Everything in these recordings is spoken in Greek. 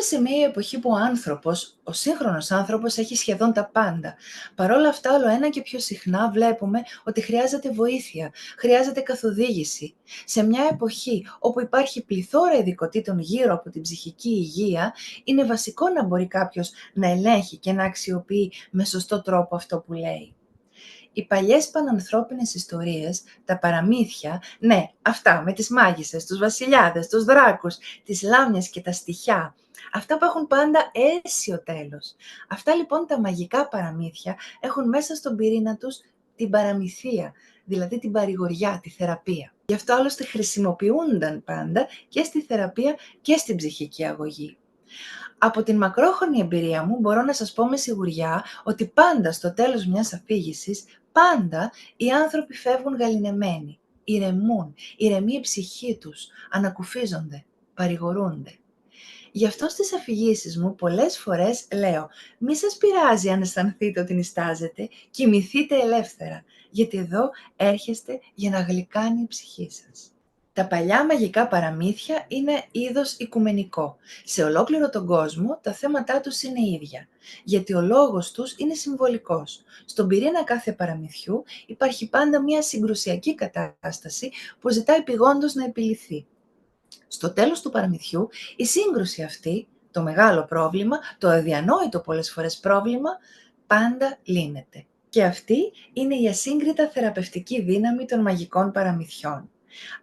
σε μια εποχή που ο σύγχρονος άνθρωπος έχει σχεδόν τα πάντα. Παρ' όλα αυτά, όλο ένα και πιο συχνά βλέπουμε ότι χρειάζεται βοήθεια, χρειάζεται καθοδήγηση. Σε μια εποχή όπου υπάρχει πληθώρα ειδικοτήτων γύρω από την ψυχική υγεία, είναι βασικό να μπορεί κάποιος να ελέγχει και να αξιοποιεί με σωστό τρόπο αυτό που λέει. Οι παλιές πανανθρώπινες ιστορίες, τα παραμύθια, ναι, αυτά με τις μάγισσες, τους βασιλιάδες, τους δράκους, τις λάμιες και τα στιχιά, αυτά που έχουν πάντα αίσιο τέλος. Αυτά λοιπόν τα μαγικά παραμύθια έχουν μέσα στον πυρήνα τους την παραμυθία, δηλαδή την παρηγοριά, τη θεραπεία. Γι' αυτό άλλωστε χρησιμοποιούνταν πάντα και στη θεραπεία και στην ψυχική αγωγή. Από την μακρόχρονη εμπειρία μου μπορώ να σας πω με σιγουριά ότι πάντα στο τέλος μιας αφήγησης, πάντα οι άνθρωποι φεύγουν γαληνεμένοι, ηρεμούν, ηρεμεί η ψυχή τους, ανακουφίζονται, παρηγορούνται. Γι' αυτό στις αφηγήσεις μου πολλές φορές λέω «Μη σας πειράζει αν αισθανθείτε ότι νηστάζετε, κοιμηθείτε ελεύθερα, γιατί εδώ έρχεστε για να γλυκάνει η ψυχή σας». Τα παλιά μαγικά παραμύθια είναι είδος οικουμενικό. Σε ολόκληρο τον κόσμο τα θέματά τους είναι ίδια, γιατί ο λόγος τους είναι συμβολικός. Στον πυρήνα κάθε παραμυθιού υπάρχει πάντα μια συγκρουσιακή κατάσταση που ζητάει επειγόντως να επιληθεί. Στο τέλος του παραμυθιού, η σύγκρουση αυτή, το μεγάλο πρόβλημα, το αδιανόητο πολλές φορές πρόβλημα, πάντα λύνεται. Και αυτή είναι η ασύγκριτα θεραπευτική δύναμη των μαγικών παραμυθιών.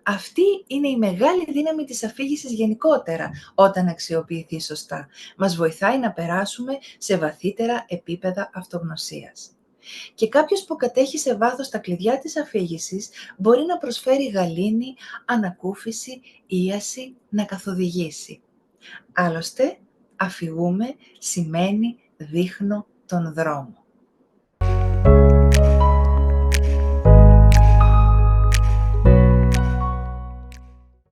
Αυτή είναι η μεγάλη δύναμη της αφήγησης γενικότερα, όταν αξιοποιηθεί σωστά. Μας βοηθάει να περάσουμε σε βαθύτερα επίπεδα αυτογνωσίας. Και κάποιος που κατέχει σε βάθος τα κλειδιά της αφήγησης μπορεί να προσφέρει γαλήνη, ανακούφιση, ίαση, να καθοδηγήσει. Άλλωστε, αφηγούμε σημαίνει δείχνω τον δρόμο.